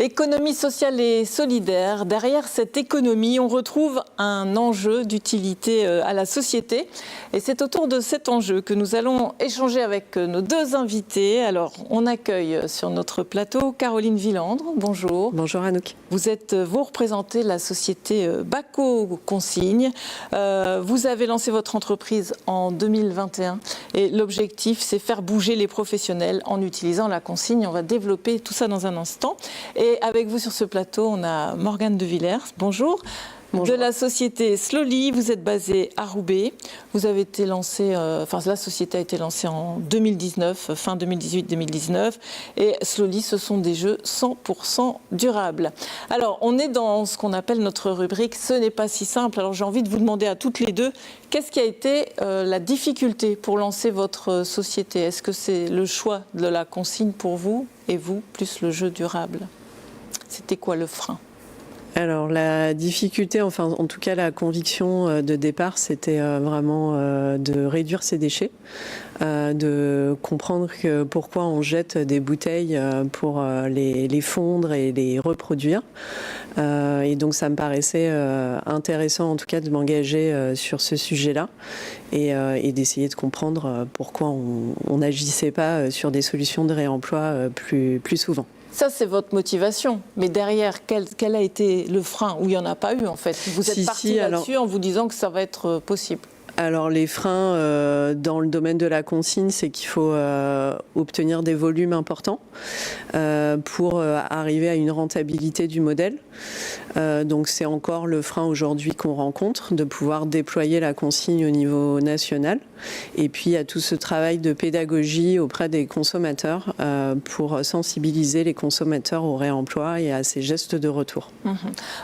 Économie sociale et solidaire. Derrière cette économie, on retrouve un enjeu d'utilité à la société. Et c'est autour de cet enjeu que nous allons échanger avec nos deux invités. Alors, on accueille sur notre plateau Caroline Villandre. Bonjour. Bonjour Anouk. Vous représentez la société Baco Consigne. Vous avez lancé votre entreprise en 2021 et l'objectif, c'est faire bouger les professionnels en utilisant la consigne. On va développer tout ça dans un instant. Et avec vous sur ce plateau, on a Morgane de Villers. Bonjour. Bonjour. De la société Slowly, vous êtes basée à Roubaix. Vous avez été lancée, la société a été lancée en 2019, fin 2018-2019. Et Slowly, ce sont des jeux 100% durables. Alors, on est dans ce qu'on appelle notre rubrique « Ce n'est pas si simple ». Alors, j'ai envie de vous demander à toutes les deux, qu'est-ce qui a été la difficulté pour lancer votre société? Est-ce que c'est le choix de la consigne pour vous et vous, plus le jeu durable? C'était quoi le frein? Alors la difficulté, enfin en tout cas la conviction de départ, c'était vraiment de réduire ses déchets, de comprendre que pourquoi on jette des bouteilles pour les fondre et les reproduire. Et donc ça me paraissait intéressant en tout cas de m'engager sur ce sujet-là et d'essayer de comprendre pourquoi on n'agissait pas sur des solutions de réemploi plus souvent. Ça, c'est votre motivation. Mais derrière, quel a été le frein? Ou il n'y en a pas eu, en fait? Vous êtes parti là-dessus en vous disant que ça va être possible. Alors, les freins dans le domaine de la consigne, c'est qu'il faut obtenir des volumes importants pour arriver à une rentabilité du modèle. Donc, c'est encore le frein aujourd'hui qu'on rencontre, de pouvoir déployer la consigne au niveau national. Et puis, il y a tout ce travail de pédagogie auprès des consommateurs pour sensibiliser les consommateurs au réemploi et à ces gestes de retour.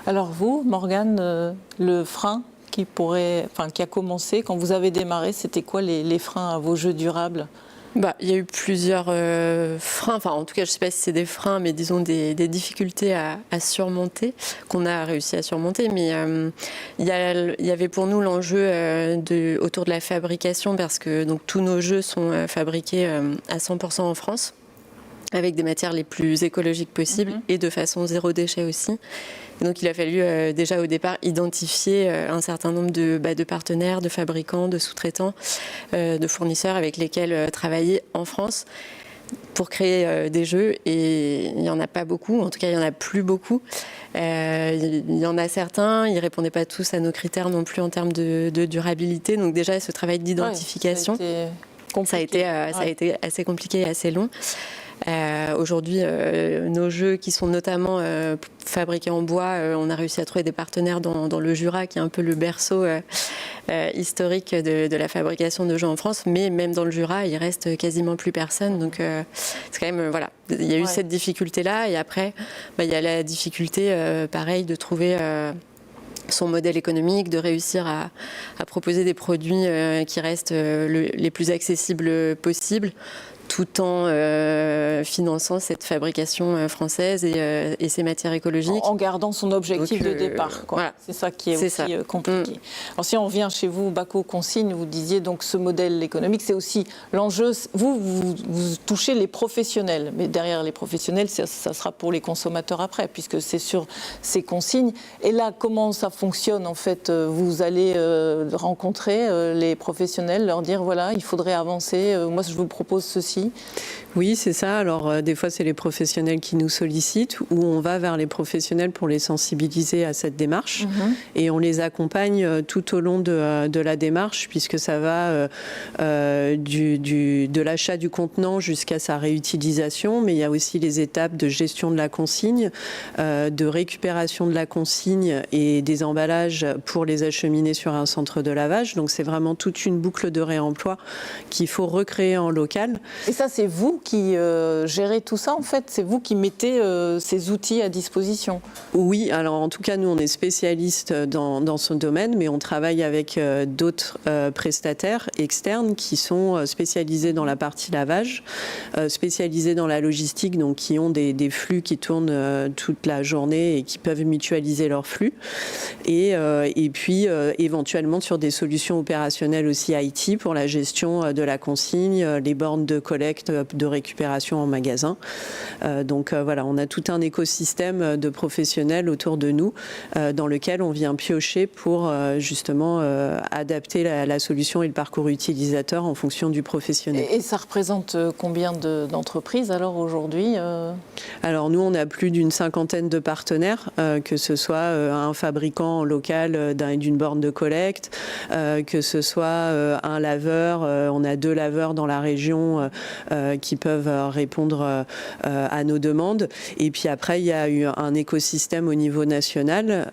Alors vous, Morgane, le frein qui a commencé quand vous avez démarré, c'était quoi les freins à vos jeux durables? Il y a eu plusieurs freins, en tout cas je ne sais pas si c'est des freins, mais disons des difficultés à surmonter, qu'on a réussi à surmonter. Mais il y avait pour nous l'enjeu autour de la fabrication, parce que donc, tous nos jeux sont fabriqués à 100% en France, avec des matières les plus écologiques possibles et de façon zéro déchet aussi. Et donc il a fallu déjà au départ identifier un certain nombre de partenaires, de fabricants, de sous-traitants, de fournisseurs avec lesquels travailler en France pour créer des jeux. Et il n'y en a pas beaucoup, en tout cas il n'y en a plus beaucoup. Il y en a certains, ils ne répondaient pas tous à nos critères non plus en termes de durabilité. Donc déjà ce travail d'identification, ça a été assez compliqué et assez long. Aujourd'hui, nos jeux qui sont notamment fabriqués en bois, on a réussi à trouver des partenaires dans le Jura, qui est un peu le berceau historique de la fabrication de jeux en France. Mais même dans le Jura, il reste quasiment plus personne. Donc c'est quand même, voilà, il y a eu cette difficulté-là. Et après, il y a la difficulté, pareil, de trouver son modèle économique, de réussir à proposer des produits qui restent les plus accessibles possibles, tout en finançant cette fabrication française et ses matières écologiques. En gardant son objectif de départ. Voilà. C'est ça qui est aussi compliqué. Alors si on revient chez vous, Baco Consigne, vous disiez donc ce modèle économique, c'est aussi l'enjeu. Vous touchez les professionnels, mais derrière les professionnels, ça sera pour les consommateurs après, puisque c'est sur ces consignes. Et là, comment ça fonctionne en fait? Vous allez rencontrer les professionnels, leur dire voilà, il faudrait avancer, moi je vous propose ceci. Oui, c'est ça. Alors, des fois, c'est les professionnels qui nous sollicitent ou on va vers les professionnels pour les sensibiliser à cette démarche. Et on les accompagne tout au long de la démarche, puisque ça va de l'achat du contenant jusqu'à sa réutilisation. Mais il y a aussi les étapes de gestion de la consigne, de récupération de la consigne et des emballages pour les acheminer sur un centre de lavage. Donc, c'est vraiment toute une boucle de réemploi qu'il faut recréer en local. Et ça, c'est vous qui gérez tout ça, en fait? C'est vous qui mettez ces outils à disposition? Oui, alors en tout cas, nous, on est spécialistes dans ce domaine, mais on travaille avec d'autres prestataires externes qui sont spécialisés dans la partie lavage, spécialisés dans la logistique, donc qui ont des flux qui tournent toute la journée et qui peuvent mutualiser leurs flux. Et puis, éventuellement, sur des solutions opérationnelles aussi IT pour la gestion de la consigne, les bornes de collecte collecte, de récupération en magasin. Donc voilà, on a tout un écosystème de professionnels autour de nous dans lequel on vient piocher pour justement adapter la solution et le parcours utilisateur en fonction du professionnel. Et ça représente combien d'entreprises alors aujourd'hui Alors nous, on a plus d'une cinquantaine de partenaires, que ce soit un fabricant local d'une borne de collecte, que ce soit un laveur. On a 2 laveurs dans la région qui peuvent répondre à nos demandes. Et puis après, il y a eu un écosystème au niveau national,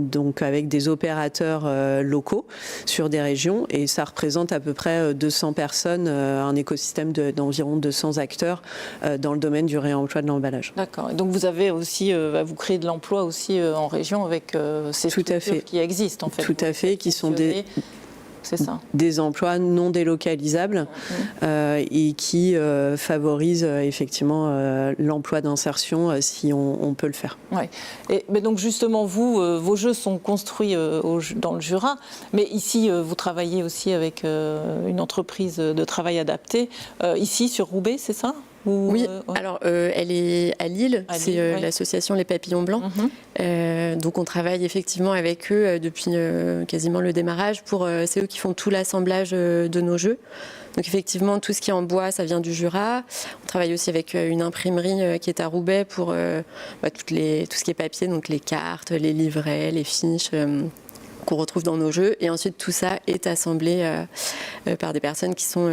donc avec des opérateurs locaux sur des régions. Et ça représente à peu près 200 personnes, un écosystème d'environ 200 acteurs dans le domaine du réemploi de l'emballage. D'accord. Et donc vous avez aussi, vous créez de l'emploi aussi en région avec ces structures qui existent en fait. Tout à fait, qui sont des emplois non délocalisables et qui favorisent effectivement l'emploi d'insertion si on peut le faire. Ouais. Mais donc justement, vos jeux sont construits dans le Jura, mais ici vous travaillez aussi avec une entreprise de travail adapté, ici sur Roubaix, c'est ça? Oui, alors elle est à Lille, c'est l'association Les Papillons Blancs. Donc on travaille effectivement avec eux depuis quasiment le démarrage. C'est eux qui font tout l'assemblage de nos jeux. Donc effectivement, tout ce qui est en bois, ça vient du Jura. On travaille aussi avec une imprimerie qui est à Roubaix pour tout ce qui est papier, donc les cartes, les livrets, les fiches. Qu'on retrouve dans nos jeux, et ensuite tout ça est assemblé par des personnes qui sont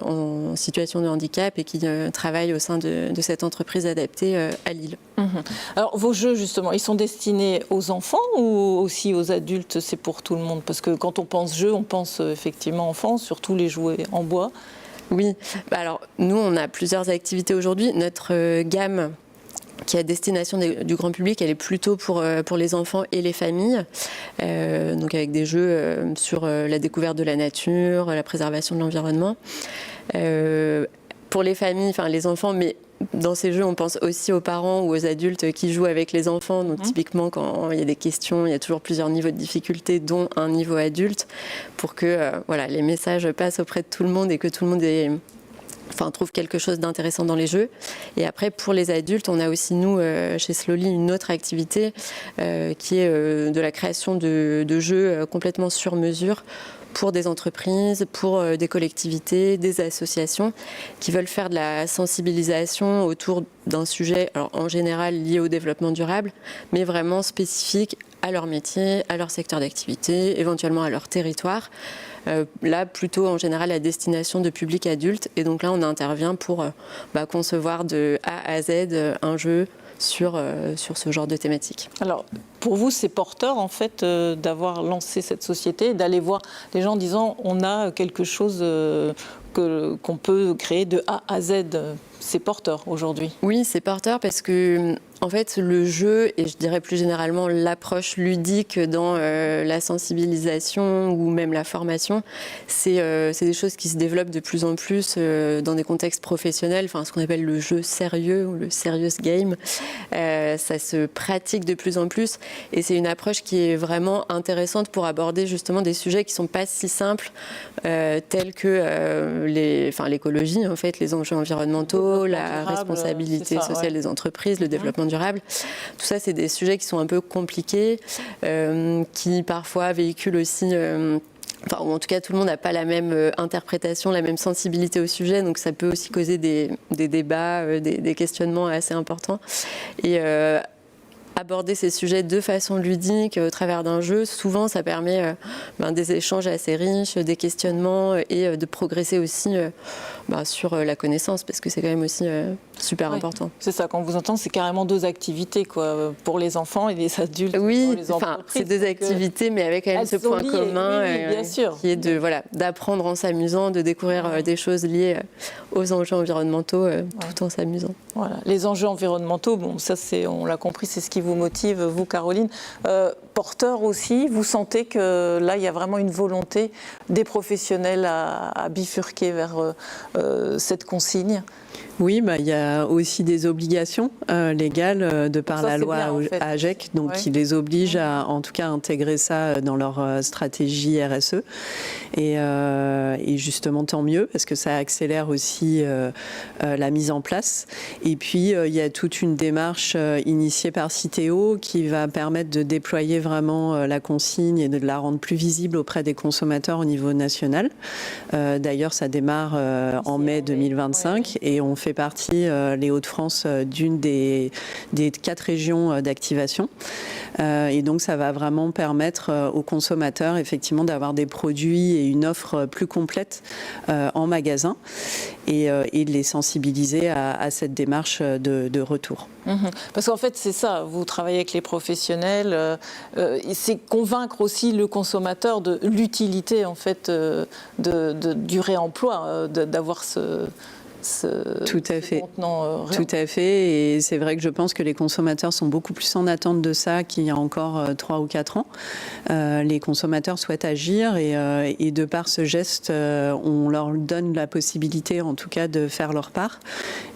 en situation de handicap et qui travaillent au sein de cette entreprise adaptée à Lille. Alors vos jeux justement, ils sont destinés aux enfants ou aussi aux adultes? C'est pour tout le monde? Parce que quand on pense jeux, on pense effectivement enfants, surtout les jouets en bois. Oui, alors nous on a plusieurs activités aujourd'hui. Notre gamme qui est à destination du grand public, elle est plutôt pour les enfants et les familles, donc avec des jeux sur la découverte de la nature, la préservation de l'environnement. Pour les familles, enfin les enfants, mais dans ces jeux, on pense aussi aux parents ou aux adultes qui jouent avec les enfants. Donc typiquement, quand il y a des questions, il y a toujours plusieurs niveaux de difficulté, dont un niveau adulte, pour que les messages passent auprès de tout le monde et que tout le monde trouve quelque chose d'intéressant dans les jeux. Et après, pour les adultes, on a aussi, nous, chez Slowly, une autre activité qui est de la création de jeux complètement sur mesure pour des entreprises, pour des collectivités, des associations qui veulent faire de la sensibilisation autour d'un sujet, alors en général lié au développement durable, mais vraiment spécifique à leur métier, à leur secteur d'activité, éventuellement à leur territoire. Là, plutôt en général à destination de public adulte. Et donc là, on intervient pour concevoir de A à Z un jeu sur ce genre de thématique. Alors, pour vous, c'est porteur en fait d'avoir lancé cette société, d'aller voir les gens en disant on a quelque chose qu'on peut créer de A à Z. C'est porteur aujourd'hui. Oui, c'est porteur parce que en fait, le jeu, et je dirais plus généralement l'approche ludique dans la sensibilisation ou même la formation, c'est des choses qui se développent de plus en plus dans des contextes professionnels, ce qu'on appelle le jeu sérieux ou le serious game. Ça se pratique de plus en plus et c'est une approche qui est vraiment intéressante pour aborder justement des sujets qui ne sont pas si simples, tels que l'écologie, en fait, les enjeux environnementaux, la responsabilité sociale des entreprises, le développement durable. Tout ça, c'est des sujets qui sont un peu compliqués, qui parfois véhiculent aussi... ou en tout cas, tout le monde n'a pas la même interprétation, la même sensibilité au sujet, donc ça peut aussi causer des débats, des questionnements assez importants. Et aborder ces sujets de façon ludique au travers d'un jeu, souvent ça permet des échanges assez riches, des questionnements et de progresser aussi sur la connaissance, parce que c'est quand même aussi super important. C'est ça, quand vous entendez, c'est carrément 2 activités pour les enfants et les adultes. Oui, pour les entreprises. C'est 2 activités, mais avec quand même ce point commun qui est d'apprendre en s'amusant, de découvrir des choses liées aux enjeux environnementaux tout en s'amusant. Voilà. Les enjeux environnementaux, ça on l'a compris, c'est ce qui vous motive, vous Caroline. Porteur aussi, vous sentez que là il y a vraiment une volonté des professionnels à bifurquer vers cette consigne? Oui, il y a aussi des obligations légales de par la loi bien, en fait. AGEC, donc qui les oblige à, en tout cas, intégrer ça dans leur stratégie RSE. Et justement, tant mieux, parce que ça accélère aussi la mise en place. Et puis, il y a toute une démarche initiée par Citeo qui va permettre de déployer vraiment la consigne et de la rendre plus visible auprès des consommateurs au niveau national. D'ailleurs, ça démarre en mai 2025 et on fait partie, les Hauts-de-France, d'une des 4 régions d'activation. Et donc, ça va vraiment permettre aux consommateurs, effectivement, d'avoir des produits et une offre plus complète en magasin et de les sensibiliser à cette démarche de retour. Parce qu'en fait, c'est ça, vous travaillez avec les professionnels, c'est convaincre aussi le consommateur de l'utilité, en fait, du réemploi, d'avoir Tout à fait. contenant Tout à fait. Et c'est vrai que je pense que les consommateurs sont beaucoup plus en attente de ça qu'il y a encore 3 ou 4 ans. Les consommateurs souhaitent agir et de par ce geste, on leur donne la possibilité, en tout cas, de faire leur part.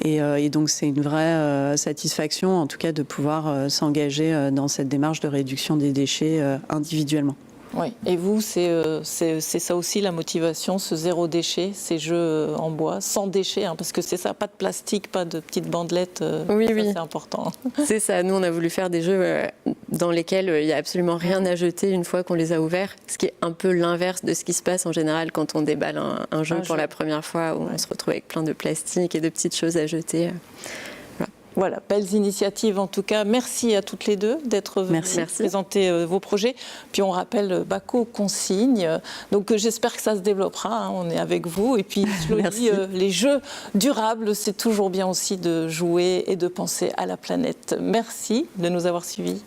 Et donc, c'est une vraie satisfaction, en tout cas, de pouvoir s'engager dans cette démarche de réduction des déchets individuellement. Oui, et vous, c'est ça aussi la motivation, ce zéro déchet, ces jeux en bois, sans déchets, hein, parce que c'est ça, pas de plastique, pas de petites bandelettes, oui, ça, oui. c'est important. C'est ça, nous on a voulu faire des jeux dans lesquels il n'y a absolument rien à jeter une fois qu'on les a ouverts, ce qui est un peu l'inverse de ce qui se passe en général quand on déballe un jeu pour la première fois, où on se retrouve avec plein de plastique et de petites choses à jeter. Voilà, belles initiatives en tout cas. Merci à toutes les deux d'être venues présenter vos projets. Puis on rappelle Bako Consigne. Donc j'espère que ça se développera. Hein, on est avec vous. Et puis je le dis, les jeux durables, c'est toujours bien aussi de jouer et de penser à la planète. Merci de nous avoir suivis.